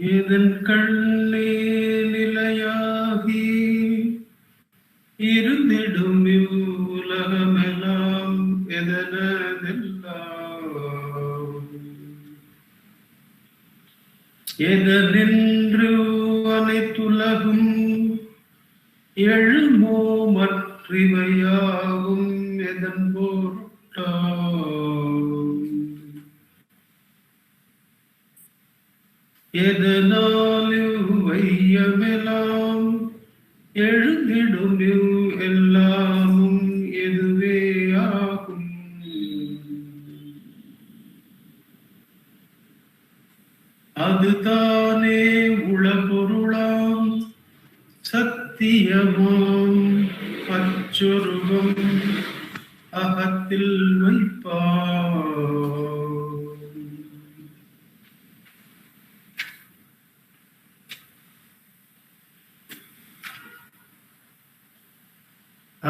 இதன் கண்ணே நிலையாகி இருந்திடும் உலகமெல்லாம் எதனதெல்லாம் எதனின்று அனைத்துலகும் எழுமோ மற்றிவையாகும் எதன் பொருட்டாம் எதனால் வையமெல்லாம் எழுந்திடும் எல்லாமும் எதுவே ஆகும் அதுதானே உளப்பொருளாம் சத்தியமாம் அச்சொருவம் அகத்தில் வைப்பார்.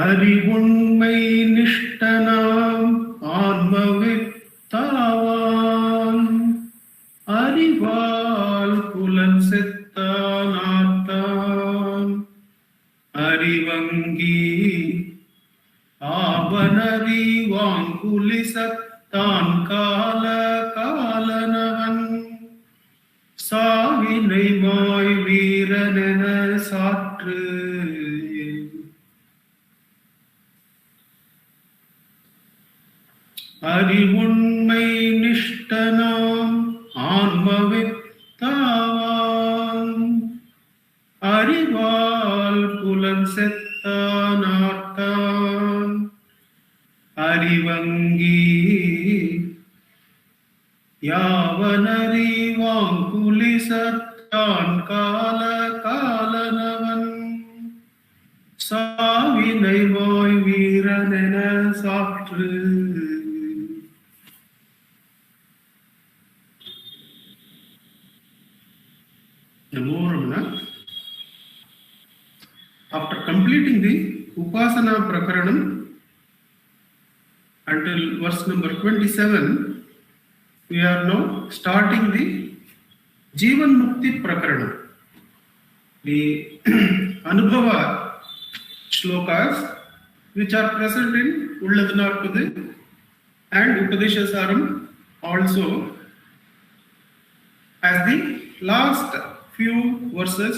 அறிவுண்மை நிஷ்டனாம் ஆன்மவித்தாவான் அறிவால் புலன் செத்தான் ஆத்தான் அறிவங்கி ஆவனறி வாங்குலி சத்தான் கால காலனவன் சாவினை மாய் வீரனென சாற்று. அறிவுண்மை நிஷ்டனாம் ஆன்மவித்தாவான் அறிவால் புலன் செத்தான் ஆர்த்தான் அறிவங்கி யாவனறி வாங்குலி சத்தான் கால காலனவன் சாவினை வாய் வீரனென சாற்று. After completing the Upasana Prakaranam until verse number 27, we are now starting the Jivan Mukti Prakaranam, the Anubhava shlokas which are present in Ulladu Narpadu and Upadeshasaram also as the last few verses.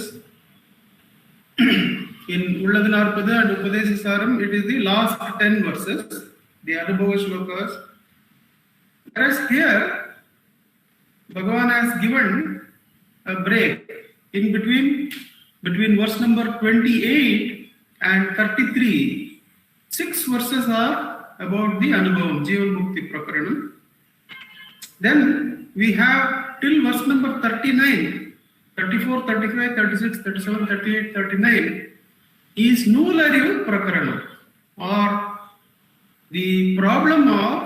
In Ulladu Narpadu and Upadeshasaram, it is the last 10 verses, the Anubhava shlokas. Whereas here, Bhagavan has given a break in between verse number 28 and 33. 6 verses are about the Anubhavam, Jivan Mukti Prakaranam. Then we have till verse number 39, 34, 35, 36, 37, 38, 39 is Nularivu Prakaranam, or the problem of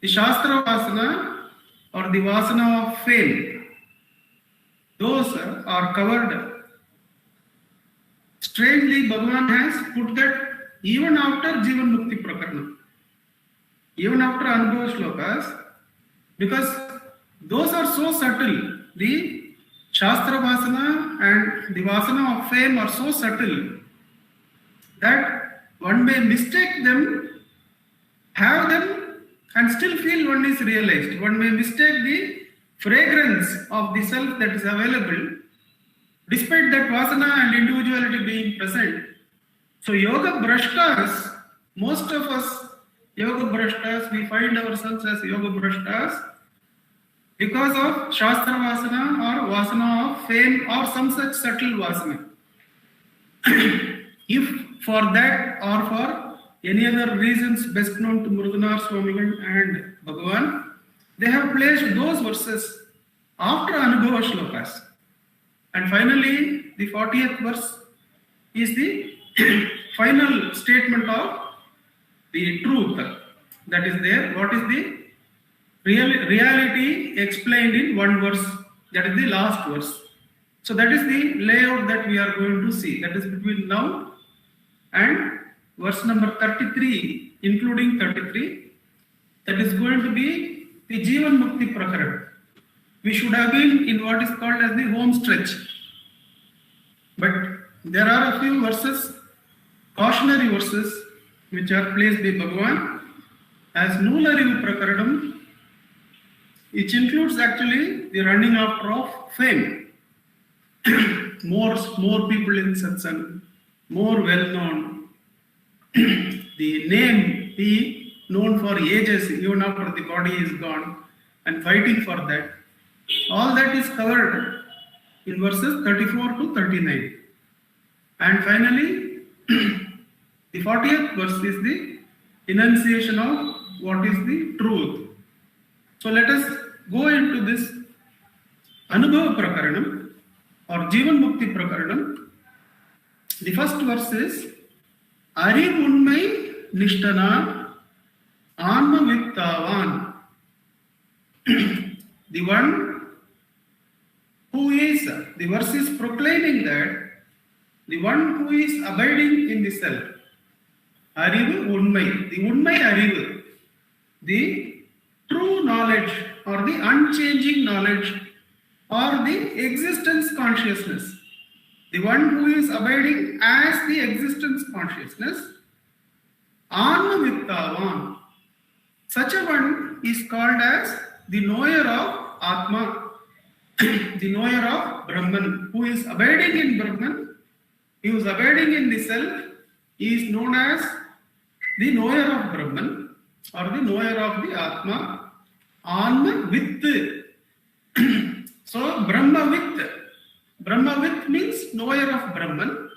the Shastra Vasana or the Vasana of fame. Those are covered. Strangely, Bhagavan has put that even after Jivan Mukti Prakaranam, even after Anubhava shlokas, because those are so subtle. The Shastra Vasana and the Vasana of fame are so subtle that one may mistake them, have them, and still feel one is realized. One may mistake the fragrance of the self that is available, despite that Vasana and individuality being present. So Yoga Brashtas, most of us Yoga Brashtas, we find ourselves as Yoga Brashtas because of Shastra Vasana or Vasana of fame or some such subtle Vasana. If for that or for any other reasons best known to Ramanasramam and Bhagavan, they have placed those verses after Anubhava shlokas. And finally, the 40th verse is the final statement of the truth that is there. What is the reality explained in one verse? That is the last verse. So that is the layout that we are going to see. That is between now and verse number 33, including 33. That is going to be the Jivan Mukti Prakaran. we should have been in what is called as the home stretch. But there are a few verses, cautionary verses, which are placed by Bhagavan as Nularivu Prakaranam, which includes actually the running after of fame. more people in satsang, more well known. The name be known for ages, even after the body is gone, and fighting for that. All that is covered in verses 34 to 39. And finally, the 40th verse is the enunciation of what is the truth. So let us go into this Anubhava Prakaranam or Jivan Mukti Prakaranam. The first verse is Arivunmai Nishtana Anma Vittavan. The one who is, the verse is proclaiming that the one who is abiding in the self. Arivu Unmai, the Unmai Arivu, the true knowledge or the unchanging knowledge or the existence consciousness. The one who is abiding as the existence consciousness. Anma Vittavan. Such a one is called as the knower of Atma, the knower of Brahman, who is abiding in Brahman, who is abiding in the self, is known as the knower of Brahman or the knower of the Atma. Anma Vitt. So Brahma Vitt. Brahma Vitt means knower of Brahman.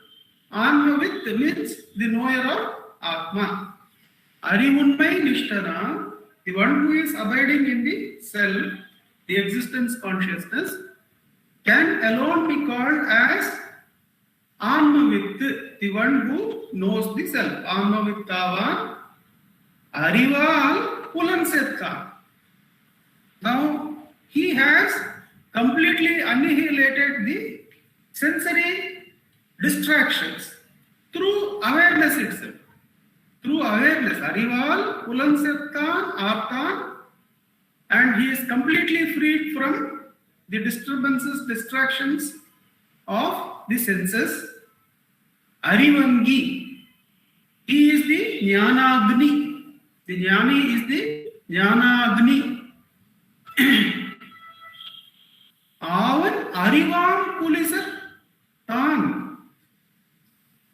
Anma Vitt means the knower of Atma. Arivunmai Nishtana, the one who is abiding in the self, the existence consciousness, can alone be called as Anmavitt, the one who knows the self. Anmavittavan Arival Pulansetha. Now, he has completely annihilated the sensory distractions through awareness itself. Through awareness, Arival Pulansethan Arthan, and he is completely freed from the disturbances, distractions of the senses. Arivangi, he is the Jnanagni. The Jnani is the Jnanagni. Avan Arivam Pulisar Tan.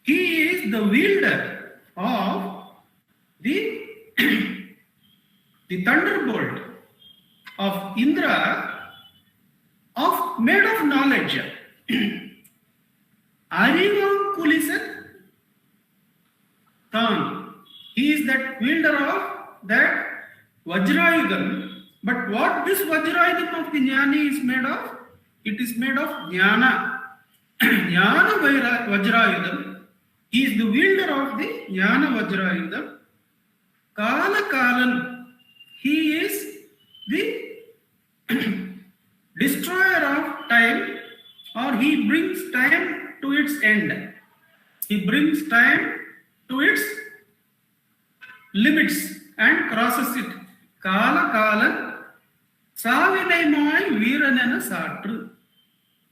He is the wielder of the thunderbolt of Indra, made of knowledge. Arivam Kulisat Tan. He is that wielder of that Vajrayudam. But what this Vajrayudam of the Jnani is made of? It is made of Jnana. Jnana Vajrayudam. He is the wielder of the Jnana Vajrayudam. Kala Kalan. He is the destroyer of time, or he brings time to its end. He brings time to its limits and crosses it. Kala Kalan Savinai Viranana Satru.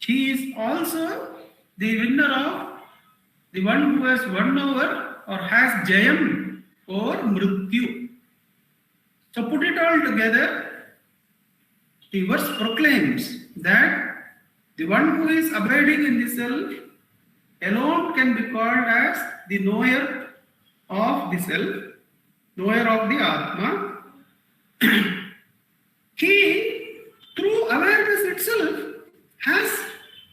He is also the winner of the one who has won over or has Jayam over Mrityu. So put it all together, the verse proclaims that the one who is abiding in the self alone can be called as the knower of the self, knower of the Atma. He, through awareness itself, has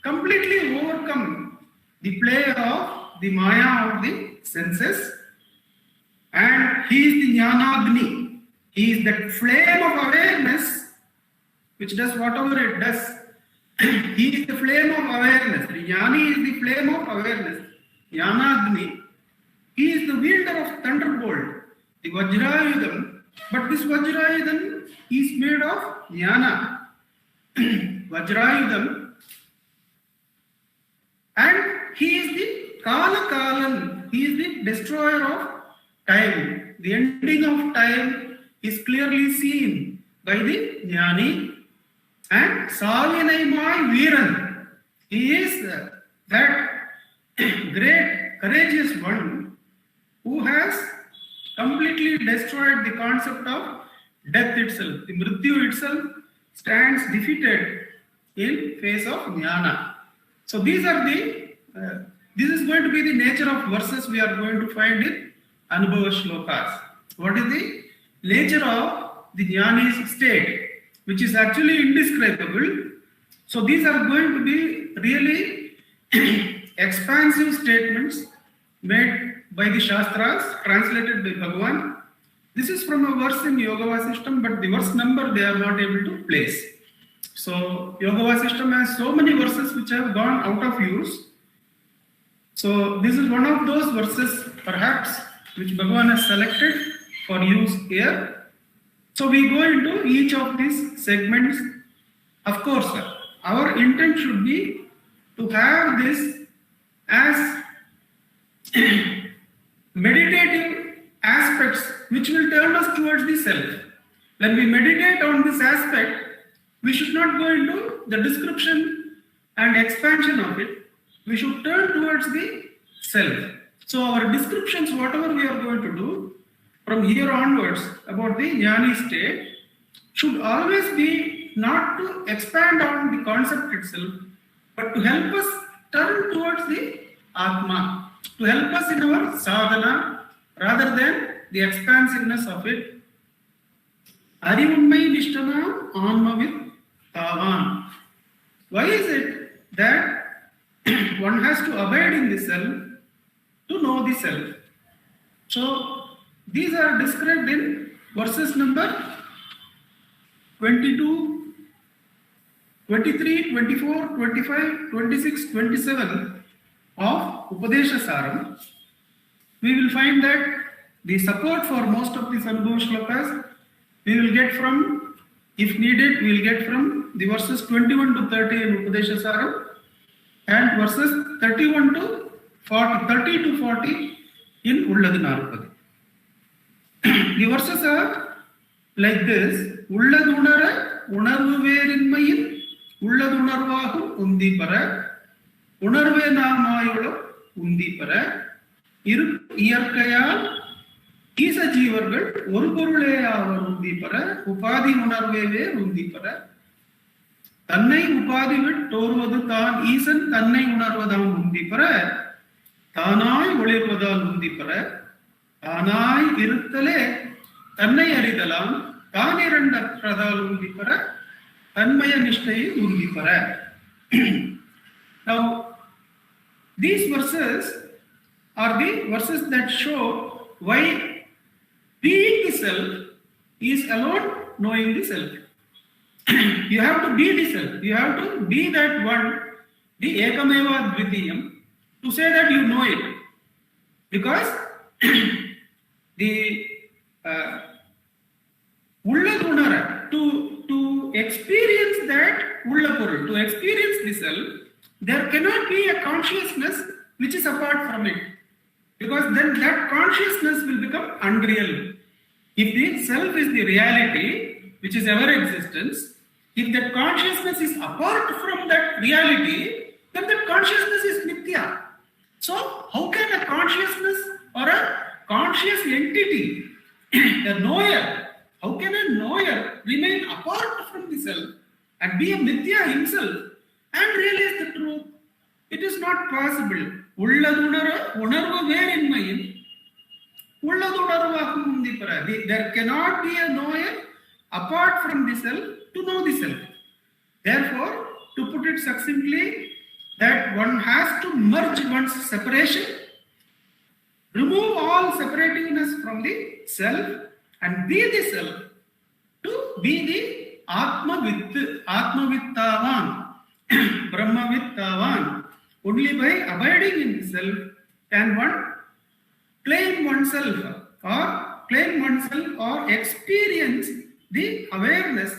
completely overcome the play of the Maya of the senses, and he is the Jnanagni. He is that flame of awareness which does whatever it does. He is the flame of awareness. The Jnani is the flame of awareness. Jnanagni. He is the wielder of thunderbolt, the Vajrayudam. But this Vajrayudam is made of Jnana. Vajrayudam. And he is the Kala Kalan. He is the destroyer of time. The ending of time is clearly seen by the Jnani. and Savinaimai Veeran. He is that great, courageous one who has completely destroyed the concept of death itself. The Mrityu itself stands defeated in face of Jnana. So these are the, this is going to be the nature of verses we are going to find in Anubhava Shlokas. What is the nature of the Jnani's state, which is actually indescribable. So these are going to be really expansive statements made by the Shastras, translated by Bhagavan. This is from a verse in Yoga Vasishtam, but the verse number they are not able to place. So Yoga Vasishtam has so many verses which have gone out of use. So this is one of those verses perhaps which Bhagavan has selected for use here. So we go into each of these segments. Of course, our intent should be to have this as meditative aspects which will turn us towards the self. When we meditate on this aspect, we should not go into the description and expansion of it. We should turn towards the self. So our descriptions, whatever we are going to do from here onwards about the Jnani state, should always be not to expand on the concept itself, but to help us turn towards the Atma, to help us in our sadhana rather than the expansiveness of it. Arivummai nishtana anmavit tavan. Why is it that one has to abide in the self to know the self? So these are described in verses number 22, 23, 24, 25, 26, 27 of Upadesha Saram. We will find that the support for most of these Anubhava Shlokas we will get from, if needed, we will get from the verses 21 to 30 in Upadesha Saram and verses 31 to 40, 30 to 40 in Ulladu Narpadu. The verses are like this: Ulladunara unarvu verinmayil ulladunarvahum undi para unarve namayulo undi para iru iyarkayal ஈச ஜீவர்கள் ஒரு பொருளே ஆவர் உந்தி பெற உபாதி உணர்வேவே உந்தி பெற தன்னை உபாதி விட்டோர்வது தான் ஈசன் தன்னை உணர்வதாம் உந்தி பெற தானாய் ஒளிர்வதால் உந்தி பெற தானாய் இருத்தலே தன்னை அறிதலாம் தான் இரண்டற்றதால் உந்தி பெற தன்மய நிஷ்டையை உந்தி பெற. Now these verses are the verses that show why being the self is alone knowing the self. You have to be the self. You have to be that one, the Ekameva Dvitiyam, to say that you know it. Because the Ulladunara, to experience that Ullapurul, to experience the self, there cannot be a consciousness which is apart from it. Because then that consciousness will become unreal. If the self is the reality, which is ever existence, if that consciousness is apart from that reality, then that consciousness is mithya. So, how can a consciousness or a conscious entity, a knower, how can a knower remain apart from the self and be a mithya himself and realize the truth? It is not possible. Ulladunara unarvu verinmayil ulladunarvahum undi para. There cannot be a knower apart from the self to know the self. Therefore, to put it succinctly, that one has to merge one's separation, remove all separativeness from the self and be the self, to be the Atmavittavan, Brahmavittavan. Only by abiding in the self can one claim oneself or experience the awareness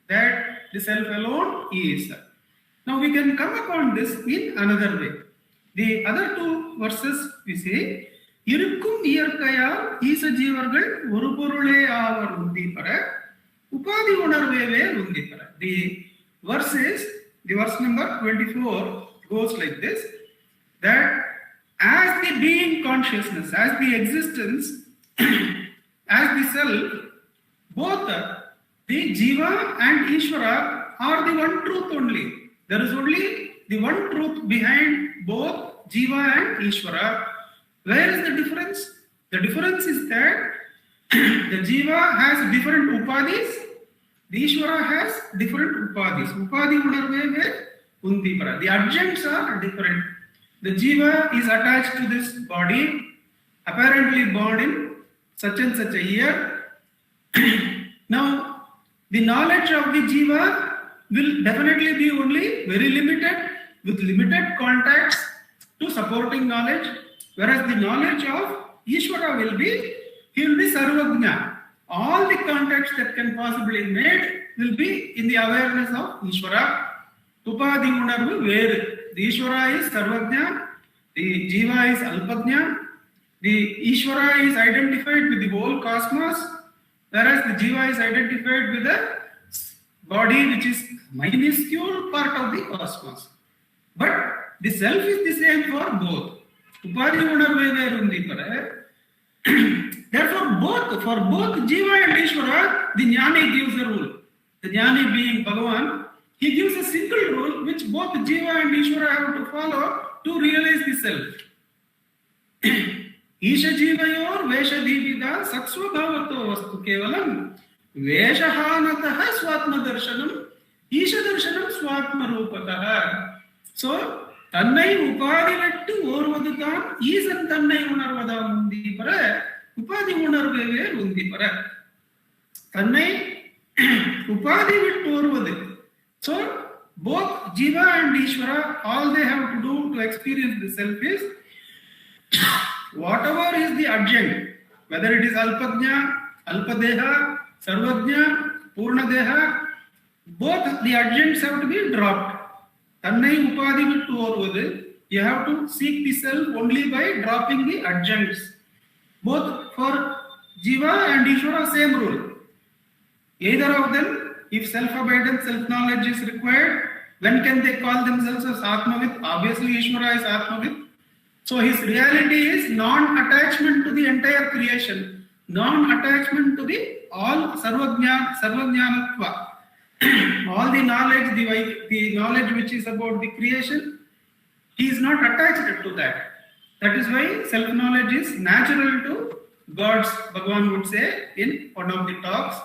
that the self alone is. Now we can come upon this in another way. The other two verses we say, Irukkum iyarkayal ஈச ஜீவர்கள் ஒரு பொருளே ஆவர் உந்தி பெற உபாதி உணர்வேவே உந்தி பெற. The verse is, the verse number 24 goes like this, that as the being consciousness, as the existence, as the self, both the Jiva and Ishvara are the one truth only. There is only the one truth behind both Jiva and Ishvara. Where is the difference? The difference is that the Jiva has different upadhis, the Ishvara has different upadhis. Upadhi unarve undipara. The adjuncts are different. The Jiva is attached to this body, apparently born in such and such a year. Now, the knowledge of the Jiva will definitely be only very limited, with limited contacts to supporting knowledge, whereas the knowledge of Ishvara will be, he will be Sarvajna. All the contacts that can possibly be made will be in the awareness of Ishvara. Upadhi unarvu veru. The Ishvara is Sarvajna, the Jiva is Alpajna, the Ishvara is identified with the whole cosmos, whereas the Jiva is identified with the body which is minuscule part of the cosmos. But the self is the same for both. Upadhi unarve veru undipara. Therefore, for both Jiva and Ishvara, the Jnani gives a rule. The Jnani being Bhagavan, he gives a single rule which both Jiva and Ishvara have to follow to realize the self. Isha Jivayor Vesha Divida Satsvabhavato Vastu Kevalam Veshahanataha Swatma Darshanam Isha Darshanam Swatma Rupataha. So, Tannai Upadhivettu Orvadutan Isan Tannai Unarvada Undipara Upadhi Unarveve Undipara Tannai Upadhivittu Orvadu. So, both Jiva and Ishvara, all they have to do to experience the self is whatever is the adjunct, whether it is Alpajna, Alpadeha, Sarvajna, Purnadeha, both the adjuncts have to be dropped. Tannai Upadhivittu Orvadu, you have to seek the self only by dropping the adjuncts. Both for Jiva and Ishvara, same rule. Either of them, if self-abidance, self-knowledge is required, when can they call themselves as Atmavit? Obviously, Ishvara is Atmavit. So his reality is non-attachment to the entire creation, non-attachment to the all Sarvajnanatva. All the knowledge, the knowledge which is about the creation, he is not attached to that. That is why self-knowledge is natural to gods, Bhagavan would say in one of the talks.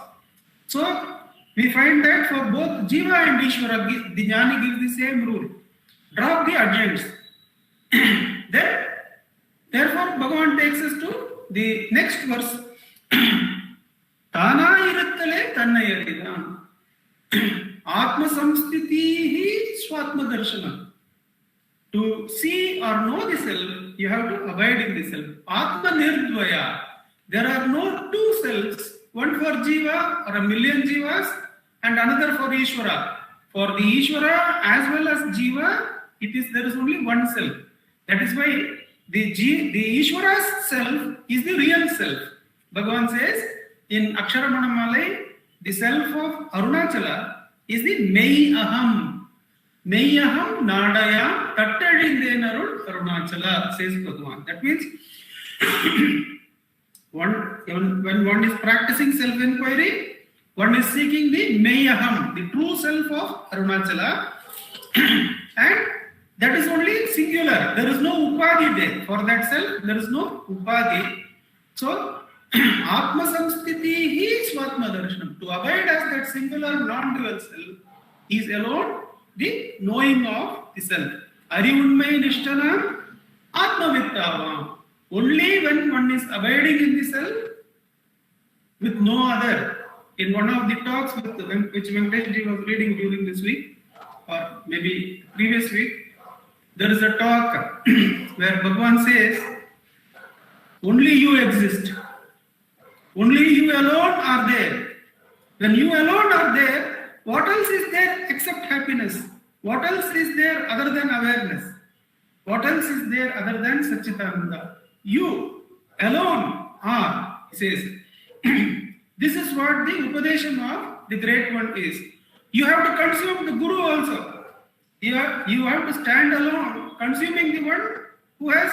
So, we find that for both Jiva and Ishvara, the Jnani gives the same rule. Drop the adjuncts. Then, therefore, Bhagavan takes us to the next verse. Tana irattale tannayaridan. Atma samstitihi swatma darshana. To see or know the self, you have to abide in the self. Atma nirdvaya. There are no two selves, one for Jiva or a million Jivas and another for Ishvara. For the Ishvara as well as Jiva, there is only one self. That is why the Ishvara's self is the real self. Bhagavan says in Ramanasramam, the self of Arunachala is the Mei Aham. Mei Aham Nadaya Tattadindenarul Arunachala, says Bhagavan. That means when one is practicing self-inquiry, one is seeking the Mei Aham, the true self of Arunachala, and that is only singular. There is no upadhi there. For that self, there is no upadhi. So, Atma Samstiti is Swatma Darshanam. To abide as that singular non-dual self is alone the knowing of the self. Arivunmai Nishtana Atma Vittavam. Only when one is abiding in the self with no other. In one of the talks which Venkateshji was reading during this week, or maybe previous week, there is a talk where Bhagavan says, only you exist. Only you alone are there. When you alone are there, what else is there except happiness? What else is there other than awareness? What else is there other than Satchitananda? You alone are, he says. This is what the Upadesham of the Great One is. You have to consume the Guru also. You have to stand alone, consuming the one who has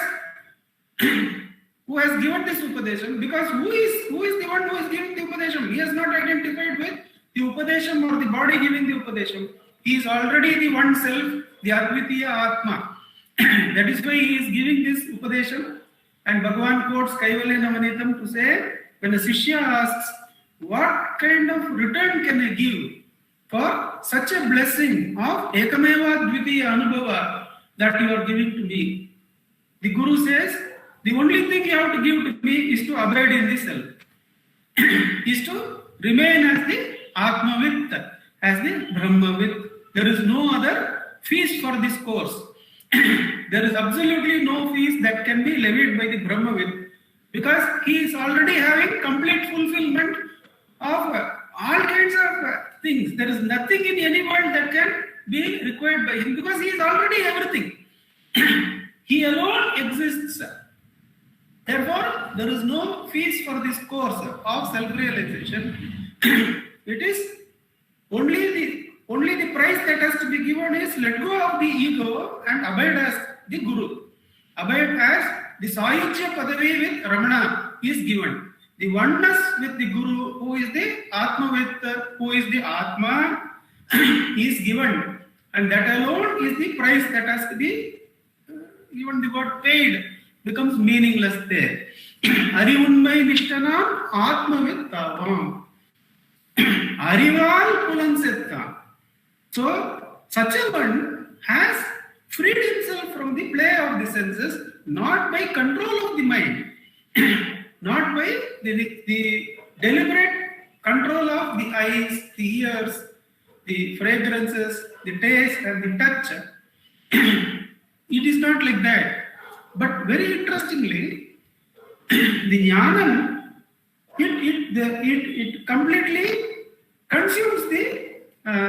given this Upadesham, because who is the one who is giving the Upadesham? He has not identified with the Upadesham or the body giving the Upadesham. He is already the one self, the Advitiya Atma. That is why he is giving this Upadesham. And Bhagavan quotes Kaivalya Navanitam to say, when a Shishya asks, what kind of return can I give for such a blessing of Ekameva Dvitiya Anubhava that you are giving to me? The Guru says, the only thing you have to give to me is to abide in the self, is to remain as the Atmavit, as the Brahmavit. There is no other fees for this course. There is absolutely no fees that can be levied by the Brahmavit, because he is already having complete fulfillment of all kinds of things. There is nothing in any world that can be required by him, because he is already everything. He alone exists. Therefore, there is no fees for this course of self-realization. It is only the price that has to be given is let go of the ego and abide as the Guru. Abide as the Sayujya Padavi with Ramana is given. The oneness with the Guru, who is the Atmavit, who is the Atma, is given. And that alone is the price that has to be, even the word paid becomes meaningless there. Arivunmai Nishtana Atmavit Tavam. Arival Pulansettam. So, such a one has freed himself from the play of the senses, not by control of the mind, not by the deliberate control of the eyes, the ears, the fragrances, the taste and the touch. It is not like that. But very interestingly, the jnanam, it completely consumes the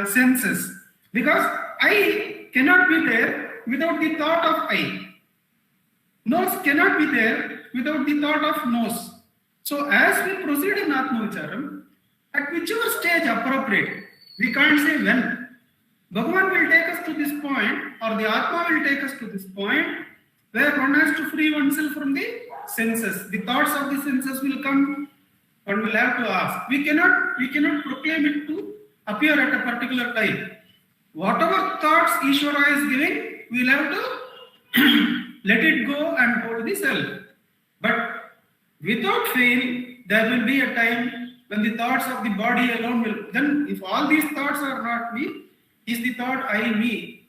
senses, because eye cannot be there without the thought of eye. Nose cannot be there without the thought of nose. So as we proceed in Atmavicharam, at whichever stage appropriate, we can't say when. Bhagavan will take us to this point, or the Atma will take us to this point, where one has to free oneself from the senses. The thoughts of the senses will come, one will have to ask. We cannot proclaim it to appear at a particular time. Whatever thoughts Ishvara is giving, we will have to let it go and hold the self. But without fail, there will be a time when the thoughts of the body alone will. Then, if all these thoughts are not me, is the thought I me?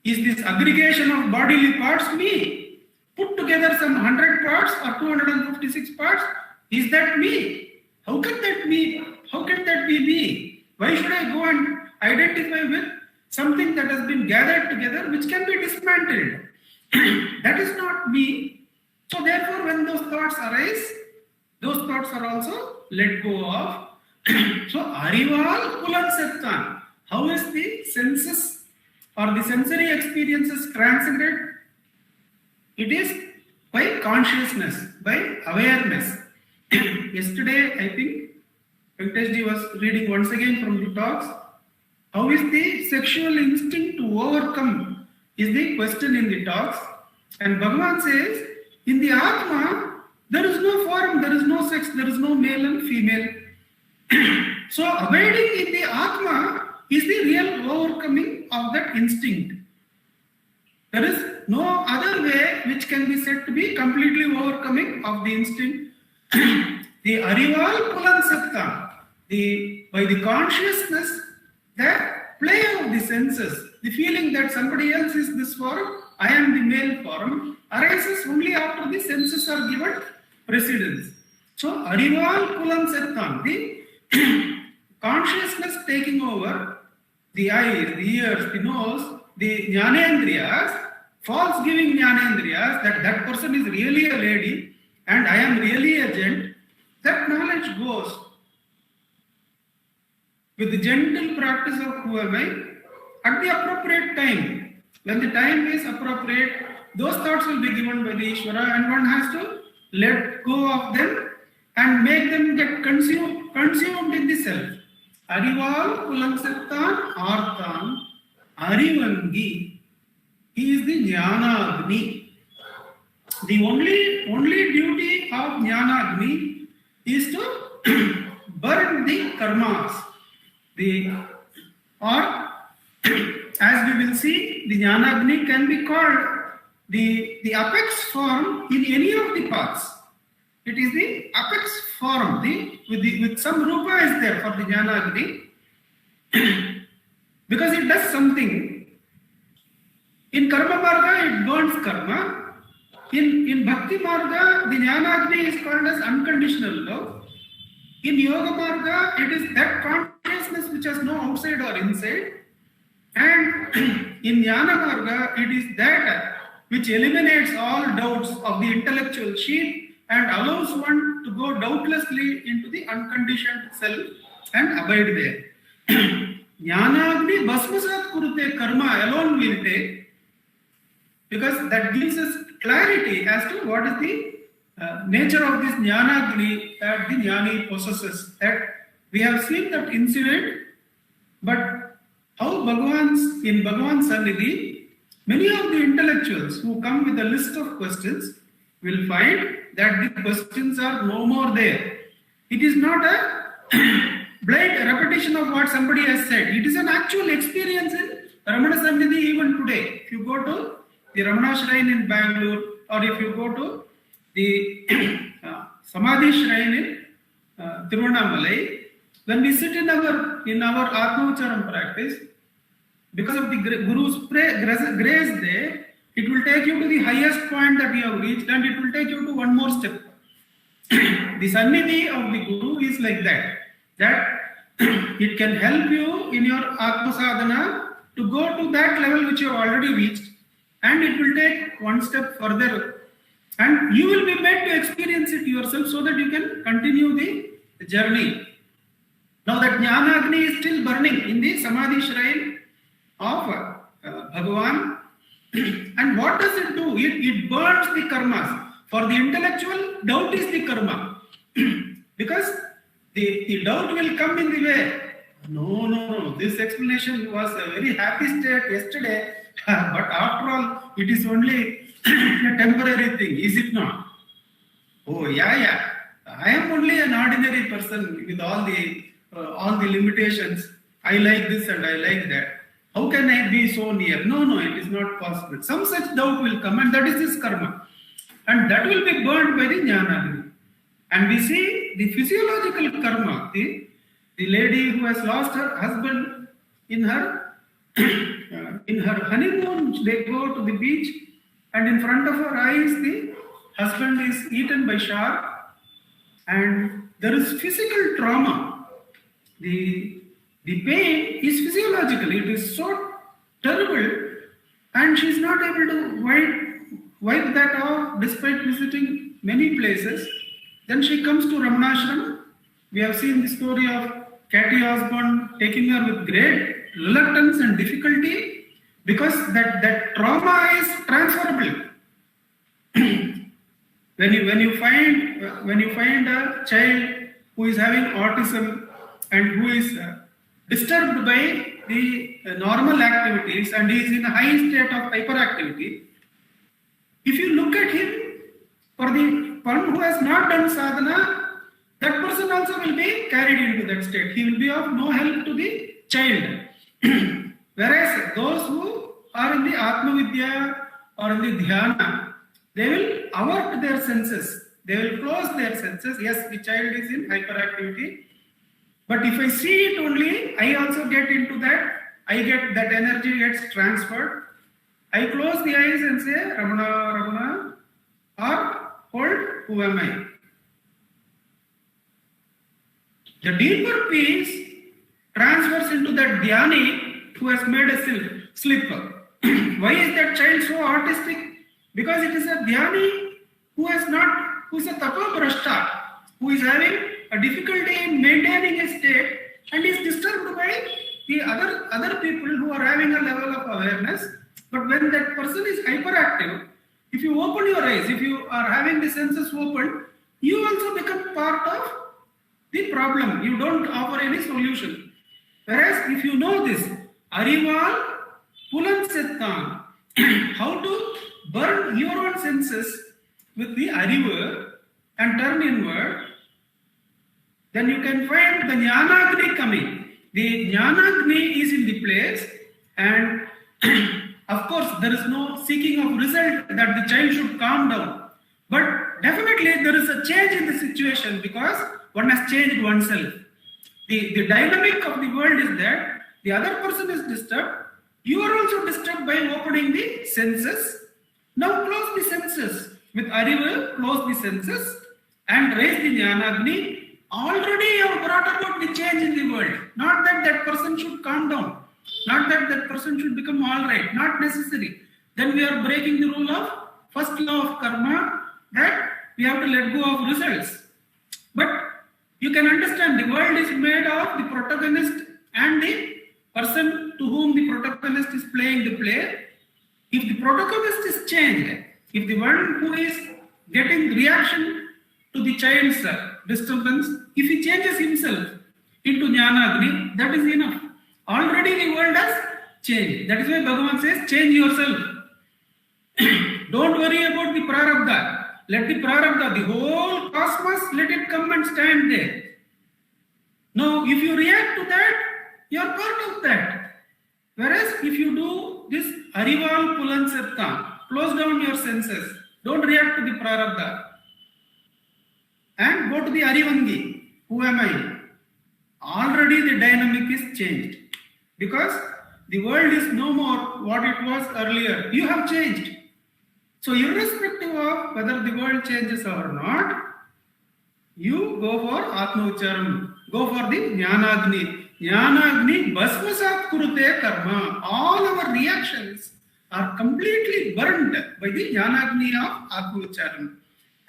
Is this aggregation of bodily parts me? Put together some 100 parts or 256 parts, is that me? How can that be? How can that be me? Why should I go and identify with something that has been gathered together which can be dismantled? That is not me. So therefore, when those thoughts arise, those thoughts are also let go of. So Arival Pulansettan. How is the senses or the sensory experiences transcended? It is by consciousness, by awareness. Yesterday, I think, Venkateshji was reading once again from the talks. How is the sexual instinct to overcome is the question in the talks. And Bhagavan says, in the Atma, there is no form, there is no sex, there is no male and female. So abiding in the Atma is the real overcoming of that instinct. There is no other way which can be said to be completely overcoming of the instinct. The Arival Pulansatta, by the consciousness, the play of the senses, the feeling that somebody else is this form, I am the male form, arises only after the senses are given precedence. So Arival Pulansatta, the consciousness taking over the eyes, the ears, the nose, the jnanendriyas, false giving jnanendriyas, that person is really a lady and I am really a gent, that knowledge goes. With the gentle practice of who am I, at the appropriate time, when the time is appropriate, those thoughts will be given by the Ishvara and one has to let go of them and make them get consumed in the self. Arival Kulansettan Arthan Arivangi. He is the Jnana Agni. The only duty of Jnana Agni is to burn the karmas. Or as we will see, the Jnana Agni can be called the apex form in any of the paths. It is the apex form. With some rupa is there for the Jnana Agni because it does something. In Karma Marga, it burns karma. In Bhakti Marga, the Jnana Agni is called as unconditional love. In Yoga Marga, it is that consciousness which has no outside or inside. And in Jnana Marga, it is that which eliminates all doubts of the intellectual sheet and allows one to go doubtlessly into the unconditioned self and abide there. Jnana Agni Bhasmasat Kurute Karma alone will take, because that gives us clarity as to what is the nature of this Jnana Agni that the Jnani possesses. That we have seen that incident, but how in Bhagavan's Sannidhi, many of the intellectuals who come with a list of questions will find that the questions are no more there. It is not a blind repetition of what somebody has said. It is an actual experience in Ramana Sannidhi even today. If you go to the Ramana Shrine in Bangalore, or if you go to the Samadhi Shrine in Tiruvannamalai, when we sit in our Atmaucharam practice, because of the Guru's grace there, it will take you to the highest point that you have reached, and it will take you to one more step. The Sannidhi of the Guru is like that it can help you in your Atma Sadhana to go to that level which you have already reached, and it will take one step further, and you will be made to experience it yourself so that you can continue the journey. Now that Jnana Agni is still burning in the Samadhi Shrine of Bhagavan. And what does it do? It burns the karmas. For the intellectual, doubt is the karma. Because the doubt will come in the way. No. This explanation was a very happy state yesterday. But after all, it is only a temporary thing, is it not? Oh, yeah. I am only an ordinary person with all the limitations. I like this and I like that. How can I be so near? No, it is not possible. Some such doubt will come, and that is this karma. And that will be burned by the Jnana Agni. And we see the physiological karma. The lady who has lost her husband in her honeymoon, they go to the beach, and in front of her eyes, the husband is eaten by shark, and there is physical trauma. The pain is physiological. It is so terrible, and she is not able to wipe that off despite visiting many places. Then she comes to Ramanasramam. We have seen the story of Cathy Osborne taking her with great reluctance and difficulty, because that trauma is transferable. When you find a child who is having autism and who is disturbed by the normal activities, and he is in a high state of hyperactivity, if you look at him, for the one who has not done sadhana, that person also will be carried into that state. He will be of no help to the child. Whereas those who are in the Atma Vidya or in the Dhyana, they will avert their senses. They will close their senses. Yes, the child is in hyperactivity, but if I see it only, I also get into that. I get that energy gets transferred. I close the eyes and say, Ramana, or hold, who am I? The deeper peace transfers into that dhyani who has made a slip. Why is that child so artistic? Because it is a dhyani who is a tapabrashta, who is having a difficulty in maintaining a state and is disturbed by the other people who are having a level of awareness. But when that person is hyperactive, if you open your eyes, if you are having the senses open, you also become part of the problem. You don't offer any solution. Whereas if you know this, Arival Pulansettan, how to burn your own senses with the Arivu and turn inward, then you can find the Jnanagni coming. The Jnanagni is in the place, and of course there is no seeking of result that the child should calm down. But definitely there is a change in the situation because one has changed oneself. The dynamic of the world is that the other person is disturbed. You are also disturbed by opening the senses. Now close the senses. With Arivu, close the senses and raise the Jnanagni. Already you have brought about the change in the world. Not that that person should calm down. Not that that person should become all right. Not necessary. Then we are breaking the rule of first law of karma, that we have to let go of results. But you can understand the world is made of the protagonist and the person to whom the protagonist is playing the play. If the protagonist is changed, if the one who is getting reaction to the child's disturbance, if he changes himself into Jnanagni, that is enough. Already the world has changed. That is why Bhagavan says, change yourself. Don't worry about the prarabdha. Let the prarabdha, the whole cosmos, let it come and stand there. Now, if you react to that, you are part of that. Whereas, if you do this Arival Pulansettan, close down your senses, don't react to the prarabdha, and go to the Arivangi. Who am I? Already the dynamic is changed. Because the world is no more what it was earlier. You have changed. So irrespective of whether the world changes or not, you go for Atmaucharam. Go for the Jnanagni. Jnanagni Bhasmasat Kurute Karma. All our reactions are completely burned by the Jnanagni of Atmaucharam.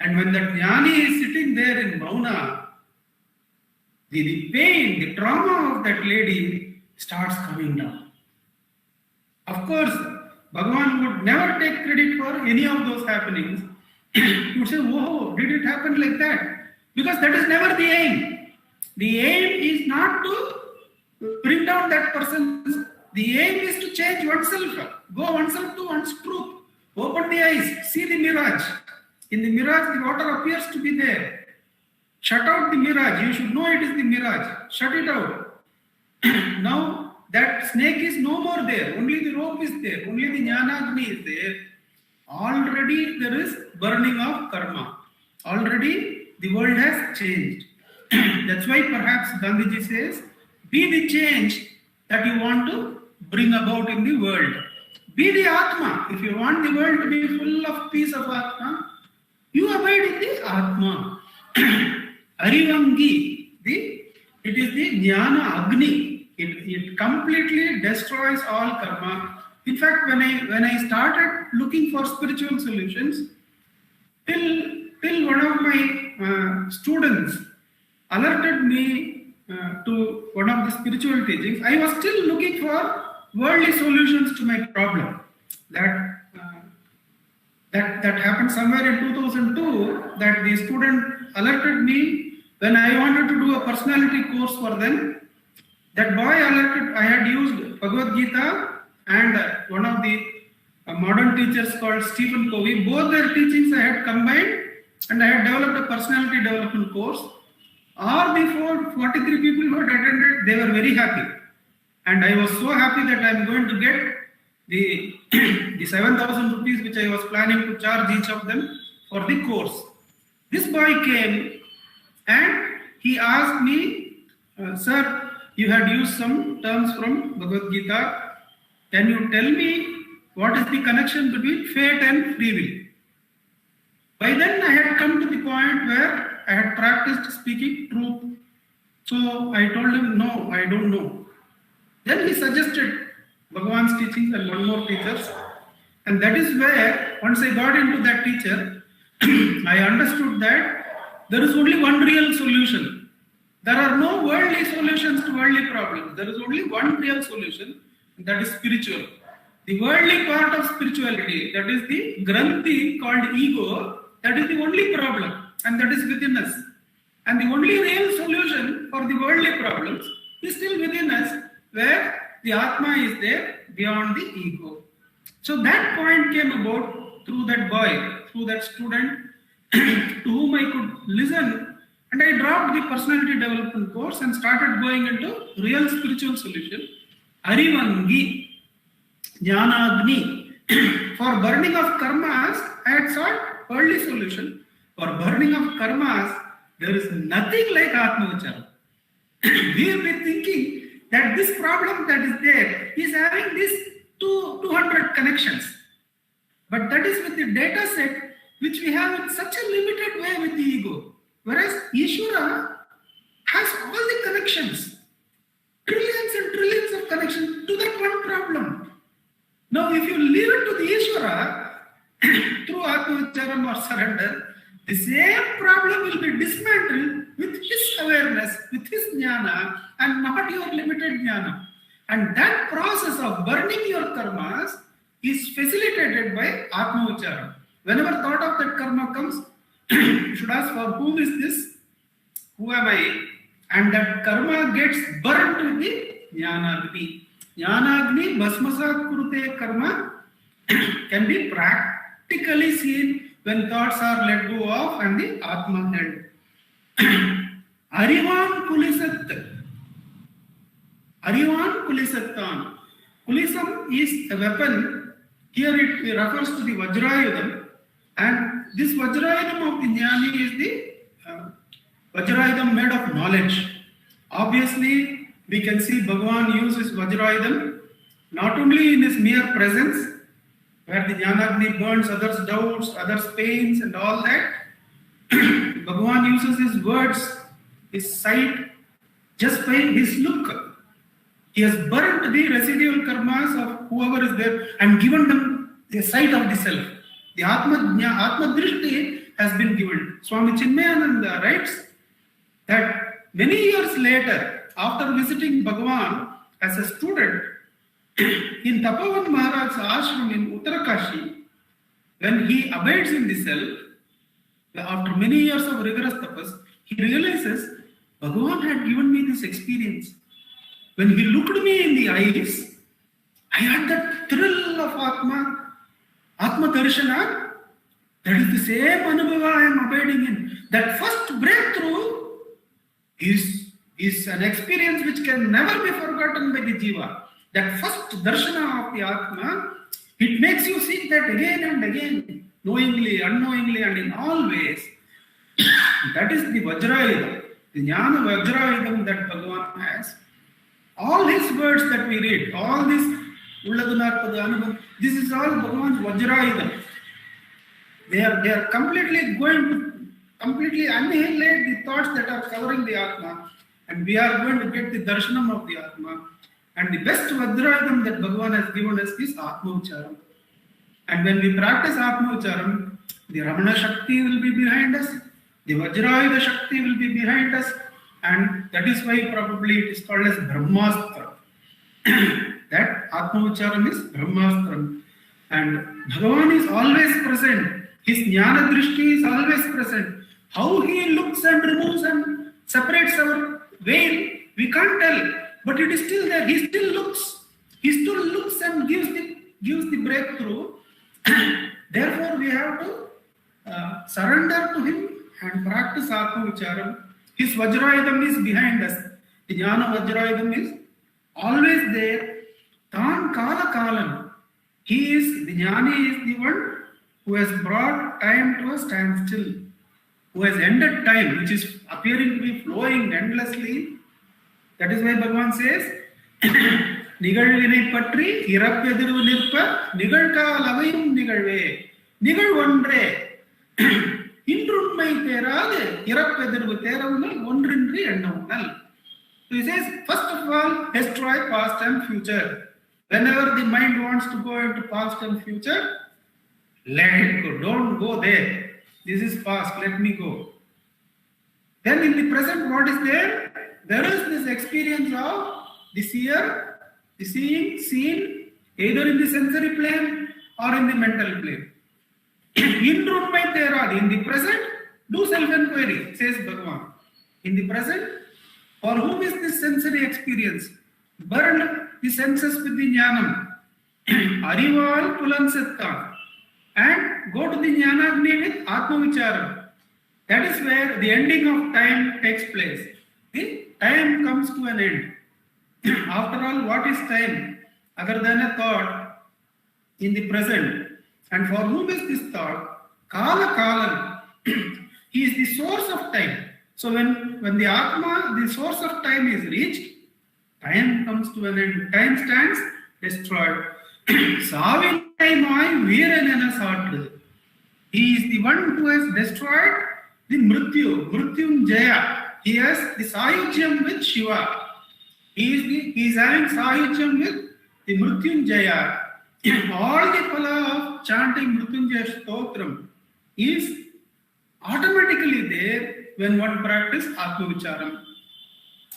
And when that Jnani is sitting there in Mauna, the pain, the trauma of that lady starts coming down. Of course, Bhagavan would never take credit for any of those happenings. He would say, whoa, did it happen like that? Because that is never the aim. The aim is not to bring down that person. The aim is to change oneself. Go oneself to one's truth. Open the eyes. See the mirage. In the mirage, the water appears to be there. Shut out the mirage. You should know it is the mirage. Shut it out. Now, that snake is no more there. Only the rope is there. Only the Jnanagni is there. Already there is burning of karma. Already the world has changed. That's why perhaps Gandhiji says, be the change that you want to bring about in the world. Be the Atma. If you want the world to be full of peace of Atma, you abide in the Atma. Arivangi, it is the Jnana Agni. It completely destroys all karma. In fact, when I started looking for spiritual solutions, till one of my students alerted me to one of the spiritual teachings, I was still looking for worldly solutions to my problem. That happened somewhere in 2002, that the student alerted me when I wanted to do a personality course for them. That boy alerted, I had used Bhagavad Gita and one of the modern teachers called Stephen Covey. Both their teachings I had combined and I had developed a personality development course. All the 43 people who had attended, they were very happy. And I was so happy that I am going to get the 7,000 rupees which I was planning to charge each of them for the course. This boy came and he asked me, sir, you had used some terms from Bhagavad Gita. Can you tell me what is the connection between fate and free will? By then I had come to the point where I had practiced speaking truth. So I told him, no, I don't know. Then he suggested Bhagavan's teachings and one more teachers. And that is where, once I got into that teacher, I understood that there is only one real solution. There are no worldly solutions to worldly problems. There is only one real solution, and that is spiritual. The worldly part of spirituality, that is the granthi called ego, that is the only problem, and that is within us. And the only real solution for the worldly problems is still within us. where the Atma is there beyond the ego. So that point came about through that boy, through that student to whom I could listen, and I dropped the personality development course and started going into real spiritual solution. Arivangi, Jnanagni. For burning of karmas, I had sought early solution. For burning of karmas, there is nothing like Atma Vicharam. We have been thinking that this problem that is there is having these 200 connections. But that is with the data set which we have in such a limited way with the ego. Whereas Ishvara has all the connections, trillions and trillions of connections to that one problem. Now, if you leave it to the Ishvara through Atma Vicharam or surrender, the same problem will be dismantled with his awareness, with his jnana, and not your limited jnana. And that process of burning your karmas is facilitated by Atma Vicharam. Whenever thought of that karma comes, you should ask, for whom is this? Who am I? And that karma gets burnt with the jnanagni. Jnanagni bhasmasat kurute karma can be practically seen when thoughts are let go of and the Atma held. Arivan kulisat. Arivan kulisattan. Kulisam is a weapon. Here it refers to the Vajrayudam. And this Vajrayudam of the Jnani is the Vajrayudam made of knowledge. Obviously, we can see Bhagavan uses Vajrayudam not only in his mere presence, where the Jnanagni burns others' doubts, others' pains and all that. Bhagavan uses his words, his sight, just by his look. He has burnt the residual karmas of whoever is there and given them the sight of the self. The Atma Drishti has been given. Swami Chinmayananda writes that many years later, after visiting Bhagavan as a student in Tapavan Maharaj's ashram in Uttarakashi, when he abides in the self, after many years of rigorous tapas, he realizes Bhagavan had given me this experience. When he looked me in the eyes, I had that thrill of Atma Darshana. That is the same Anubhava I am abiding in. That first breakthrough is an experience which can never be forgotten by the Jiva. That first Darshana of the Atma, it makes you see that again and again, knowingly, unknowingly, and in all ways. That is the Vajrayudam, the Jnana Vajrayudam that Bhagavan has. All his words that we read, all this Ulladu, Narpadu, Anubandham, this is all Bhagavan's Vajrayudam. They are completely going to completely annihilate the thoughts that are covering the Atma, and we are going to get the darshanam of the Atma. And the best Vajrayudam that Bhagavan has given us is Atma Vicharam. And when we practice Atma Vicharam, the Ramana Shakti will be behind us, the Vajrayuda Shakti will be behind us, and that is why probably it is called as Brahmastra. That Atma Vicharam is Brahmastra. And Bhagavan is always present. His Jnana Drishti is always present. How he looks and removes and separates our veil, we can't tell. But it is still there. He still looks. He still looks and gives the breakthrough. Therefore, we have to surrender to him and practice Atma Vicharam. His Vajrayudam is behind us. The Jnana Vajrayudam is always there. Tan Kala Kalam. He is, the Jnani is the one who has brought time to a standstill, who has ended time, which is appearing to be flowing endlessly. That is why Bhagavan says, Nigalvinai Patri, Irapyadiru Nirpa, Nigalka Lavayum Nigalve, Nigal Vondre, Indrunmai Terade, Irapyadiru Teravunal, Wondrindri and Naunal. So he says, first of all, destroy past and future. Whenever the mind wants to go into past and future, let it go. Don't go there. This is past. Let me go. Then in the present, what is there? There is this experience of the seer, the seeing, seen, either in the sensory plane or in the mental plane. In the present, do self-inquiry, says Bhagavan. In the present, for whom is this sensory experience? burn the senses with the jnanam, arival pulansatta, and go to the jnanagni with atma vicharam. That is where the ending of time takes place. The time comes to an end. After all, what is time other than a thought in the present? And for whom is this thought? Kala Kalan. He is the source of time. So when the Atma, the source of time is reached, time comes to an end. Time stands destroyed. Savinai Veeranana Satru. He is the one who has destroyed the Mrityu, Mrityunjaya. He has the Sayujyam with Shiva. He is having Sayujyam with the Mrityunjaya. All the phala of chanting Mrityunjaya Stotram is automatically there when one practices Atma Vicharam.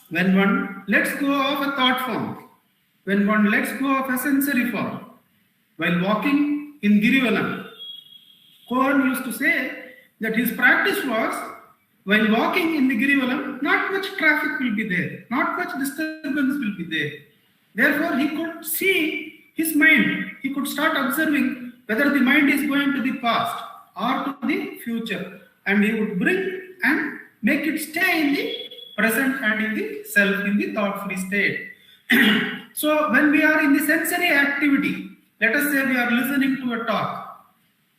When one lets go of a thought form, when one lets go of a sensory form, while walking in Girivalam, Kohan used to say that his practice was, while walking in the Girivalam, not much traffic will be there, not much disturbance will be there. Therefore, he could see his mind, he could start observing whether the mind is going to the past or to the future, and he would bring and make it stay in the present and in the self, in the thought-free state. So when we are in the sensory activity, let us say we are listening to a talk.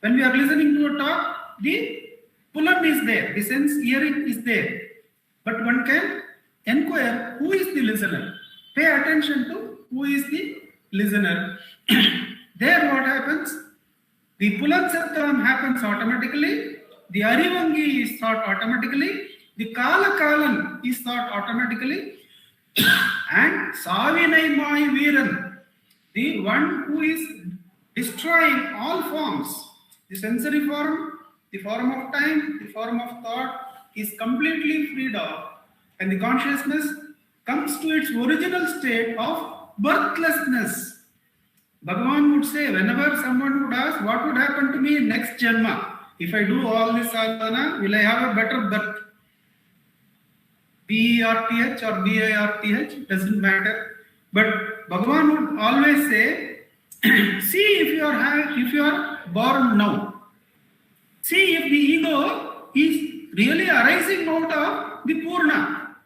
When we are listening to a talk, the pulam is there, the sense hearing is there. But one can inquire who is the listener. Pay attention to who is the listener. There what happens? The Pulansattvam happens automatically. The Arivangi is thought automatically. The Kala Kalan is thought automatically. And Savinai Mai Veeran, the one who is destroying all forms, the sensory form, the form of time, the form of thought, is completely freed off. And the consciousness comes to its original state of birthlessness. Bhagavan would say, whenever someone would ask, what would happen to me in next Janma? If I do all this sadhana, will I have a better birth? B-E-R-T-H or B-A-R-T-H, doesn't matter. But Bhagavan would always say, see if you are born now. See if the ego is really arising out of the Purna.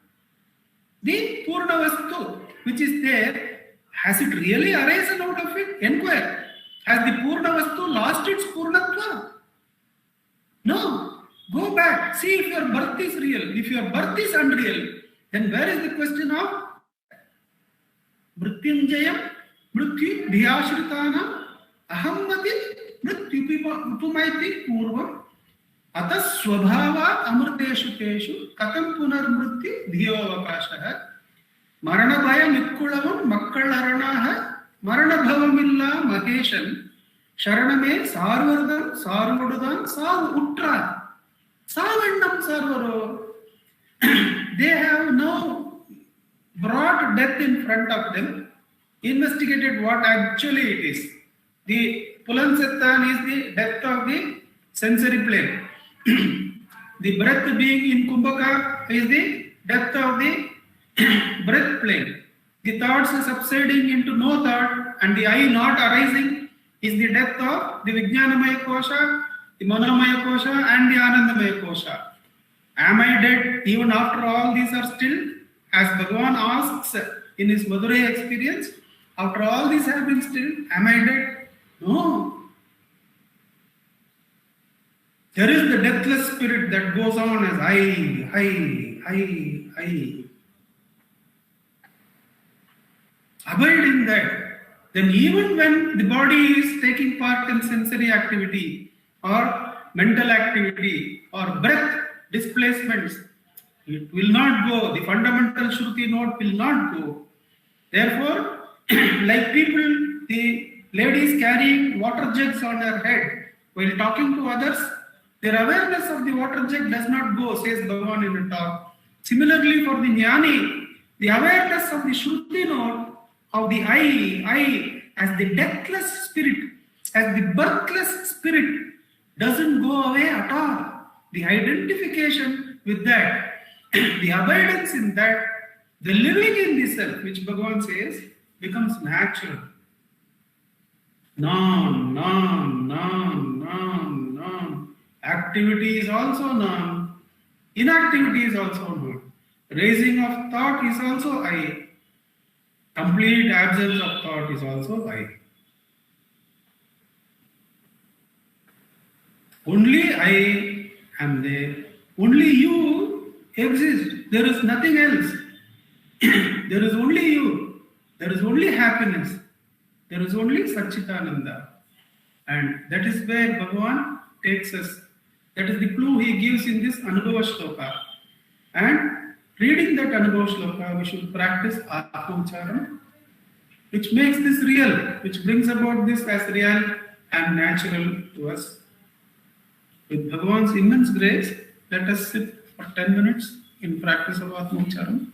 The Purna Vastu, which is there, has it really arisen out of it? Inquire. Has the Purna Vastu lost its Purnatva? No. Go back. See if your birth is real. If your birth is unreal, then where is the question of Mrityunjayam, Mrityu, Dhyashritana, Ahammati, Mrityu, Upumaiti, Purvam, Atas Swabhava, Amrteshu Teshu, Katam Punar Mrityu, Dhyavakashaha, Marana Bhaya Mikkulavam, Makkal Aranaha, Marana Bhavamilla, Maheshan, Sharaname, Sarvardam, Sarvududan, Sav Uttra. Savannam Sarvaro. They have now brought death in front of them, investigated what actually it is. The Pulansattan is the death of the sensory plane. The breath being in Kumbhaka is the death of the breath plane. The thoughts subsiding into no thought and the I not arising is the death of the Vijnanamaya Kosha, the Manomaya Kosha and the Anandamaya Kosha. Am I dead even after all these are still? As Bhagavan asks in his Madurai experience, after all these have been still, am I dead? No. There is the deathless spirit that goes on as I. Abide in that. Then even when the body is taking part in sensory activity or mental activity or breath displacements, it will not go. The fundamental Shruti note will not go. Therefore, like people, the ladies carrying water jugs on her head while talking to others, their awareness of the water jug does not go, says Bhagavan in a talk. Similarly, for the Jnani, the awareness of the Shruti note of the I as the deathless spirit, as the birthless spirit, doesn't go away at all. The identification with that, the abidance in that, The living in the self, which Bhagavan says, becomes natural. Non. Activity is also non. Inactivity is also non. Raising of thought is also I. Complete absence of thought is also I. Only I am there. Only you exist. There is nothing else. There is only you. There is only happiness. There is only Satchitananda. And that is where Bhagavan takes us. That is the clue he gives in this Anubhava Shloka. And reading that Anubhava Shloka, we should practice Atma Ucharan, which makes this real, which brings about this as real and natural to us. With Bhagavan's immense grace, let us sit for 10 minutes in practice of Atma Ucharan.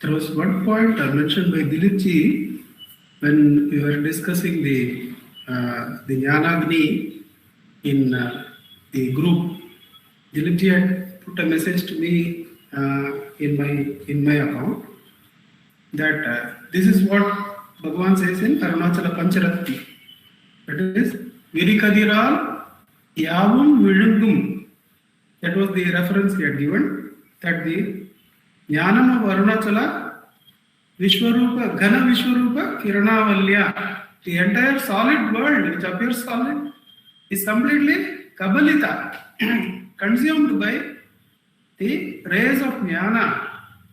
There was one point mentioned by Dilipji when we were discussing the Jnanagni in the group. Dilipji had put a message to me in my account that this is what Bhagavan says in Arunachala Pancharatthi. That is, Virikadiral Yavum Vilungum. That was the reference he had given, that the Jnanam of Arunachala, Vishwarupa, Ghana Vishwarupa, Kiranavalya, the entire solid world which appears solid, is completely Kabbalita, consumed by the rays of Jnana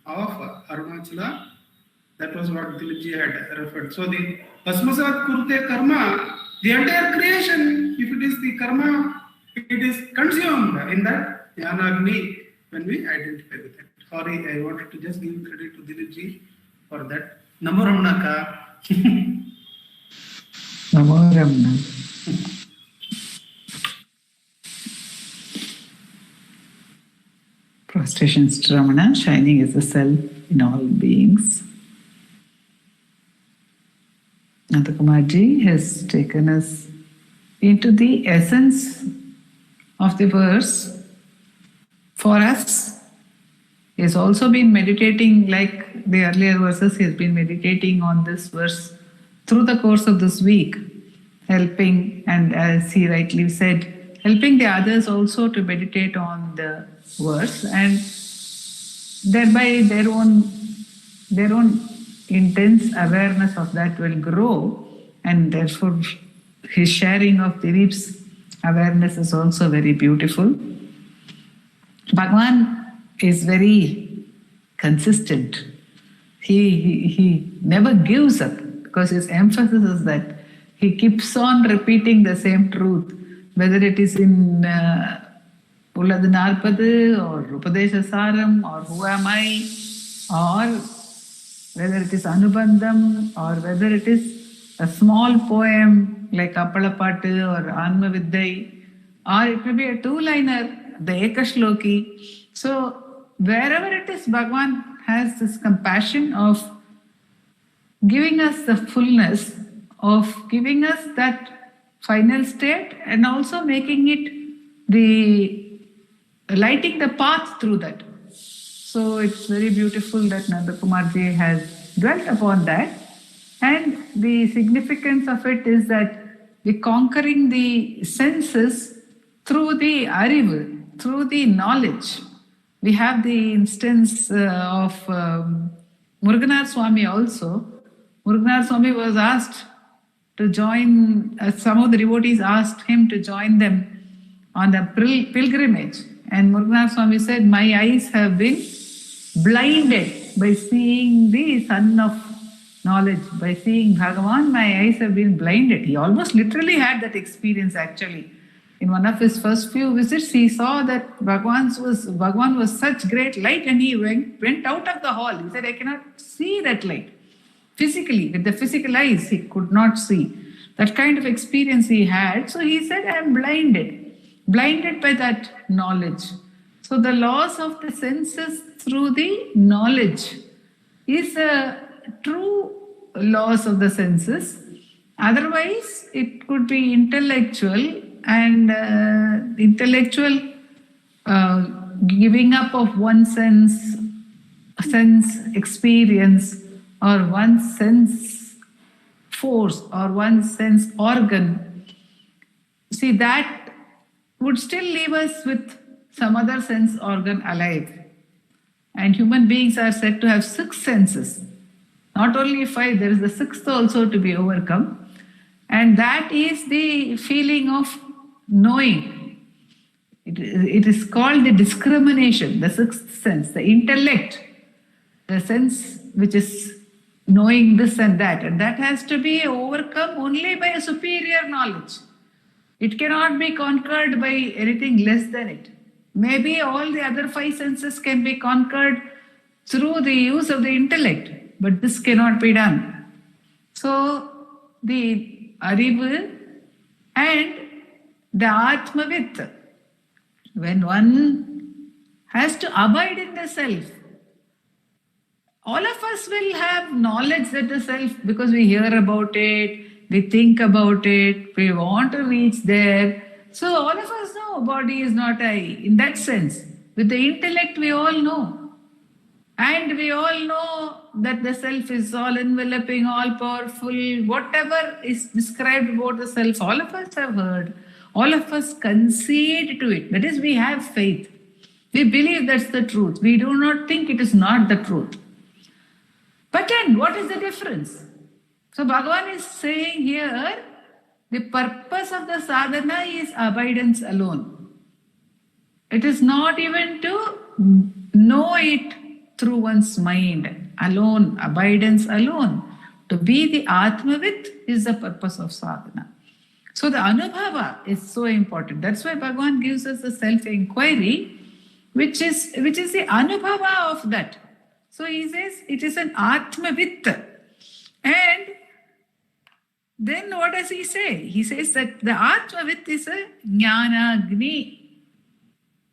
of Arunachala. That was what Dilipji had referred. So the Bhasmasat Kurte Karma, the entire creation, if it is the karma, it is consumed in that Jnanagni when we identify with it. Sorry, I wanted to just give credit to Dilipji for that. Namo Ramanaka. Namo Ramana. Prostrations to Ramana, shining as the self in all beings. Nandakumarji has taken us into the essence of the verse. For us, he has also been meditating, like the earlier verses, he has been meditating on this verse through the course of this week, helping, and as he rightly said, helping the others also to meditate on the verse, and thereby their own intense awareness of that will grow, and therefore his sharing of Dilip's awareness is also very beautiful. Bhagavan is very consistent. He never gives up, because his emphasis is that he keeps on repeating the same truth, whether it is in Ulladu Narpadu or Upadesha Saram or Who Am I, or whether it is Anubandham, or whether it is a small poem like Appalapattu or Anma Viddai, or it may be a two-liner, the Ekashloki. So wherever it is, Bhagavan has this compassion of giving us the fullness, of giving us that final state, and also making it lighting the path through that. So it's very beautiful that Nandakumarji has dwelt upon that. And the significance of it is that the conquering the senses through the arivu, through the knowledge. We have the instance of Muruganar Swami also. Muruganar Swami was asked to join, some of the devotees asked him to join them on the pilgrimage. And Muruganar Swami said, my eyes have been blinded by seeing the Son of Knowledge, by seeing Bhagavan, my eyes have been blinded. He almost literally had that experience actually. In one of his first few visits, he saw that Bhagavan was such great light, and he went out of the hall. He said, I cannot see that light. Physically, with the physical eyes, he could not see. That kind of experience he had. So he said, I am blinded by that knowledge. So the loss of the senses through the knowledge is a true loss of the senses. Otherwise, it could be intellectual, and intellectual giving up of one sense experience, or one sense force, or one sense organ. See, that would still leave us with some other sense organ alive. And human beings are said to have 6 senses. Not only 5, there is the 6th also to be overcome. And that is the feeling of knowing. It is called the discrimination, the 6th sense, the intellect, the sense which is knowing this and that. And that has to be overcome only by a superior knowledge. It cannot be conquered by anything less than it. Maybe all the other 5 senses can be conquered through the use of the intellect, but this cannot be done. So the arivu and the atmavit, when one has to abide in the self, all of us will have knowledge that the self, because we hear about it, we think about it, we want to reach there. So all of us know body is not I, in that sense. With the intellect, we all know. And we all know that the self is all enveloping, all powerful, whatever is described about the self, all of us have heard. All of us concede to it. That is, we have faith. We believe that's the truth. We do not think it is not the truth. But then, what is the difference? So Bhagavan is saying here, the purpose of the sadhana is abidance alone. It is not even to know it through one's mind alone, abidance alone. To be the Atmavit is the purpose of sadhana. So the Anubhava is so important. That's why Bhagavan gives us the self-inquiry, which is the Anubhava of that. So he says it is an Atmavit. And then what does he say? He says that the Atmavit is a Jnanagni.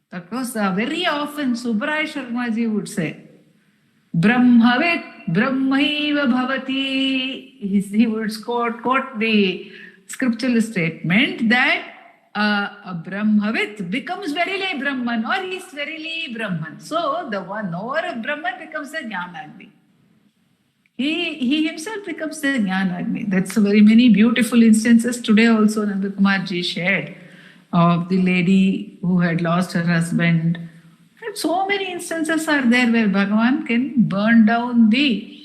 Because very often Subhraya Sharmaji would say, Brahmavit Brahmaiva Bhavati. He would quote the scriptural statement that a Brahmavit becomes verily Brahman, or he is verily Brahman. So the one knower of Brahman becomes the Jnanagni. He himself becomes the Jnanagni. That's very many beautiful instances. Today also Nanda Kumarji shared of the lady who had lost her husband. And so many instances are there where Bhagavan can burn down the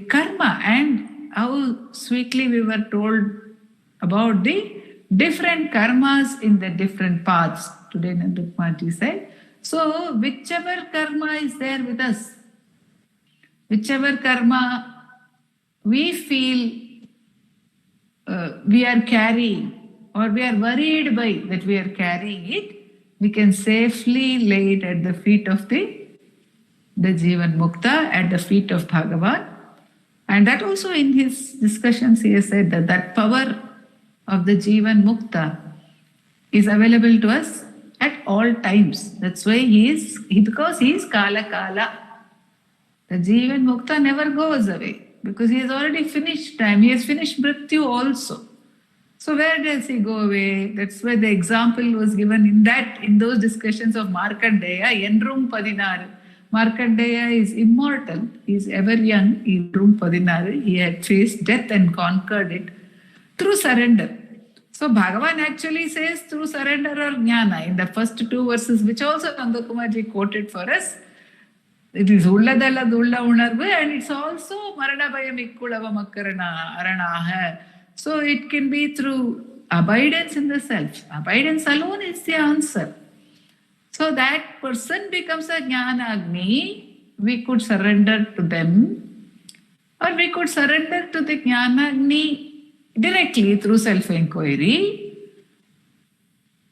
karma, and how sweetly we were told about the different karmas in the different paths. Today Nanda Kumarji said, so whichever karma is there with us, whichever karma we feel we are carrying, or we are worried by that we are carrying it, we can safely lay it at the feet of the Jivan Mukta, at the feet of Bhagavan. And that also in his discussions he has said that power of the Jivan Mukta is available to us at all times. That's why because he is Kala Kala. The Jivan Mukta never goes away because he has already finished time. He has finished Mrityu also. So where does he go away? That's why the example was given in those discussions of Markandeya, Enrum Padinaru. Markandeya is immortal. He is ever young. Enrum Padinaru. He had faced death and conquered it through surrender. So Bhagavan actually says through surrender or jnana in the first two verses, which also Nanda Kumarji quoted for us. It is Ulladala Dulla Unarvu, and it's also Marana Bayamikkulava Makarana Aranaha. So it can be through abidance in the self. Abidance alone is the answer. So that person becomes a Jnanagni. We could surrender to them, or we could surrender to the Jnanagni directly through self-inquiry,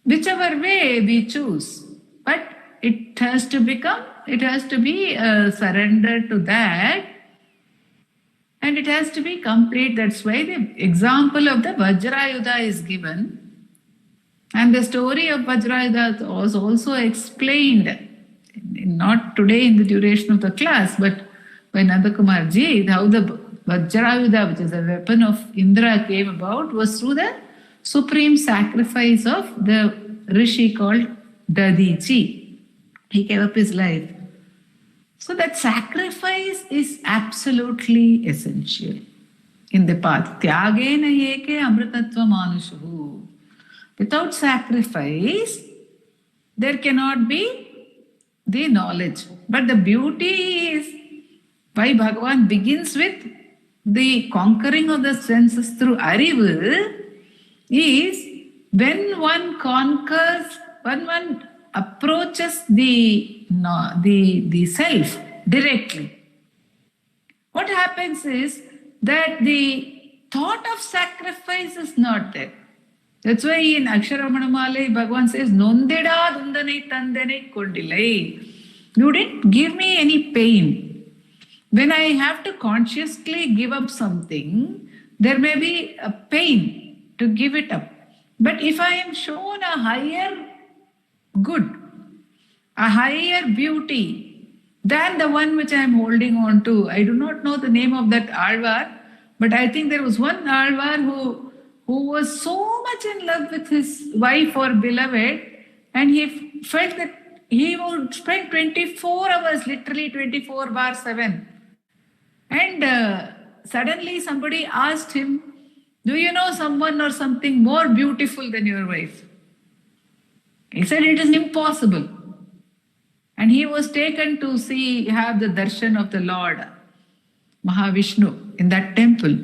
whichever way we choose. But it has to be a surrender to that, and it has to be complete. That's why the example of the Vajrayudha is given. And the story of Vajrayudha was also explained, not today in the duration of the class, but by Nanda Kumarji, how the Vajrayudha, which is a weapon of Indra, came about was through the supreme sacrifice of the rishi called Dadichi. He gave up his life. So that sacrifice is absolutely essential in the path. Tyagena yeke amritatva manushu. Without sacrifice, there cannot be the knowledge. But the beauty is why Bhagavan begins with the conquering of the senses through arivu is when one conquers, when one approaches the self directly. What happens is that the thought of sacrifice is not there. That's why in Ramananacentre Bhagavan says, Nondeda dundanai tandanai kondilai. You didn't give me any pain. When I have to consciously give up something, there may be a pain to give it up. But if I am shown a higher good, a higher beauty, than the one which I am holding on to. I do not know the name of that Alvar, but I think there was one Alvar who was so much in love with his wife or beloved, and he felt that he would spend 24 hours, literally 24 bar 7. And suddenly somebody asked him, do you know someone or something more beautiful than your wife? He said, it is impossible. And he was taken to have the darshan of the Lord Mahavishnu in that temple.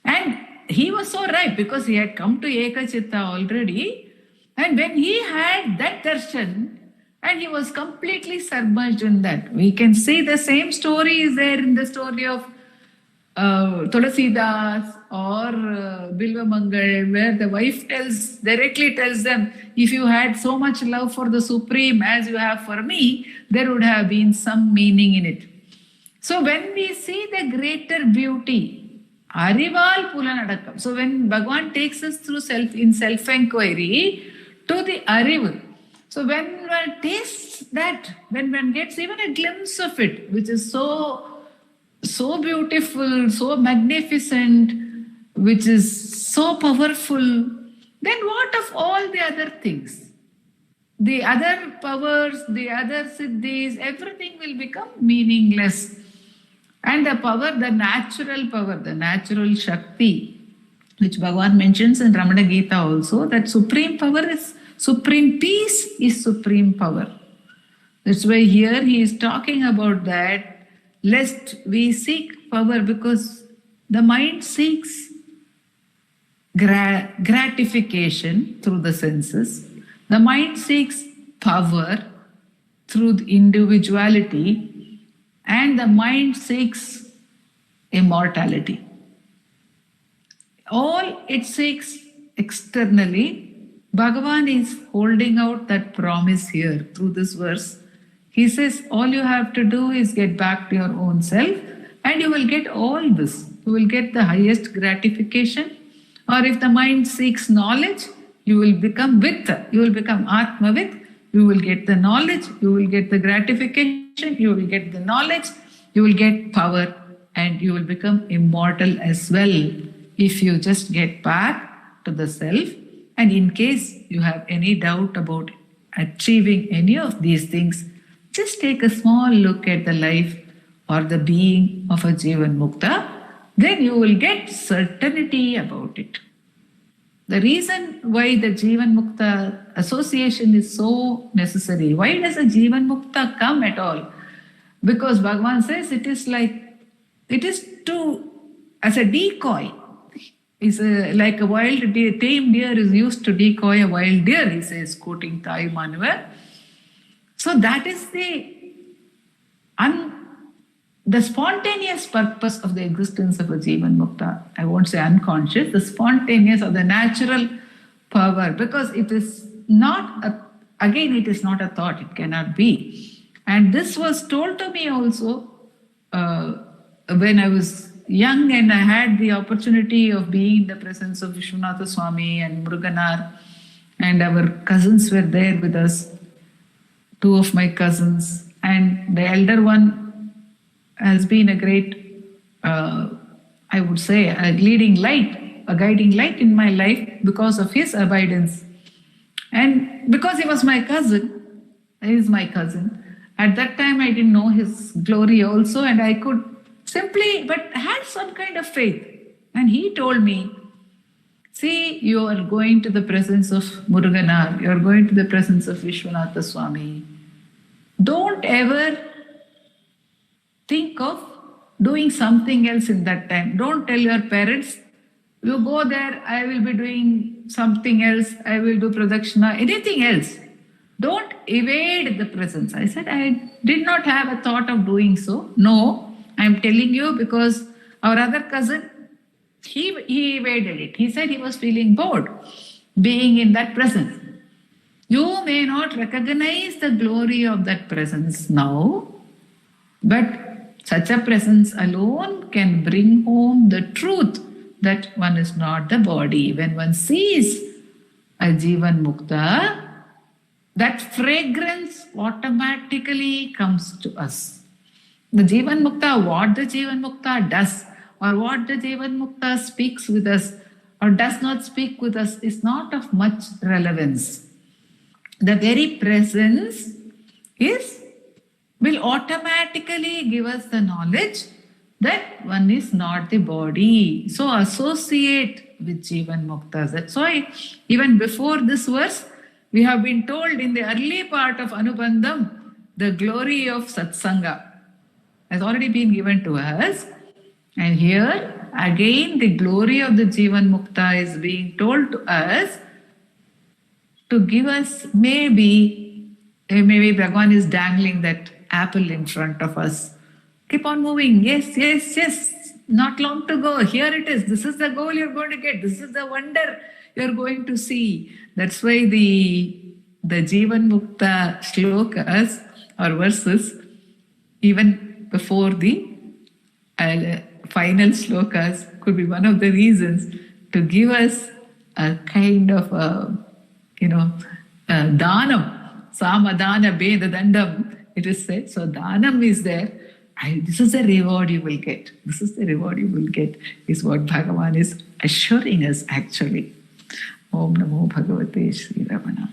And he was so right because he had come to Ekachitta already. And when he had that darshan, and he was completely submerged in that. We can see the same story is there in the story of Tulasidas or Bilvamangal, where the wife directly tells them, if you had so much love for the Supreme as you have for me, there would have been some meaning in it. So when we see the greater beauty, Arival Pulanadakam. So when Bhagavan takes us through self-inquiry to the Arivu, so when one tastes that, when one gets even a glimpse of it, which is so beautiful, so magnificent, which is so powerful, then what of all the other things? The other powers, the other siddhis, everything will become meaningless. And the power, the natural Shakti, which Bhagavan mentions in Ramana Gita also, that supreme power is supreme peace is supreme power. That's why here he is talking about that, lest we seek power, because the mind seeks gratification through the senses. The mind seeks power through the individuality, and the mind seeks immortality. All it seeks externally. Bhagavan is holding out that promise here through this verse. He says, all you have to do is get back to your own self and you will get all this. You will get the highest gratification. Or if the mind seeks knowledge, you will become Vitta. You will become Atmavit. You will get the knowledge. You will get the gratification. You will get the knowledge. You will get power. And you will become immortal as well if you just get back to the self. And in case you have any doubt about achieving any of these things, just take a small look at the life or the being of a Jivan Mukta, then you will get certainty about it. The reason why the Jivan Mukta association is so necessary, why does a Jivan Mukta come at all? Because Bhagavan says it is as a decoy. Is like a wild deer, tame deer is used to decoy a wild deer, he says, quoting Thai Manuel. So that is the spontaneous purpose of the existence of a Jivan Mukta. I won't say unconscious, the spontaneous or the natural power, because it is not it is not a thought, it cannot be. And this was told to me also when I was young and I had the opportunity of being in the presence of Vishwanatha Swami and Muruganar, and our cousins were there with us, two of my cousins, and the elder one has been a great, I would say, a leading light, a guiding light in my life because of his abidance. And because he was my cousin, he is my cousin, at that time I didn't know his glory also, and I could but had some kind of faith. And he told me, see, you are going to the presence of Muruganar, you are going to the presence of Vishwanatha Swami. Don't ever think of doing something else in that time. Don't tell your parents, you go there, I will be doing something else, I will do pradakshina, anything else. Don't evade the presence. I said, I did not have a thought of doing so. No, I'm telling you because our other cousin, he evaded it. He said he was feeling bored being in that presence. You may not recognize the glory of that presence now, but such a presence alone can bring home the truth that one is not the body. When one sees a Jivan Mukta, that fragrance automatically comes to us. The Jivan Mukta, what the Jivan Mukta does, or what the Jivan Mukta speaks with us or does not speak with us, is not of much relevance. The very presence will automatically give us the knowledge that one is not the body. So associate with Jivan Muktas. That's why even before this verse, we have been told in the early part of Anubandham, the glory of Satsanga has already been given to us. And here again the glory of the Jivan Mukta is being told to us to give us maybe Bhagavan is dangling that apple in front of us. Keep on moving. Yes, yes, yes. Not long to go. Here it is. This is the goal you're going to get. This is the wonder you're going to see. That's why the Jivan Mukta shlokas or verses, even before the final shlokas, could be one of the reasons to give us a kind of danam, samadana beda dandam, it is said. So danam is there. This is the reward you will get. This is the reward you will get, is what Bhagavan is assuring us actually. Om Namo Bhagavate Sri Ramanaya.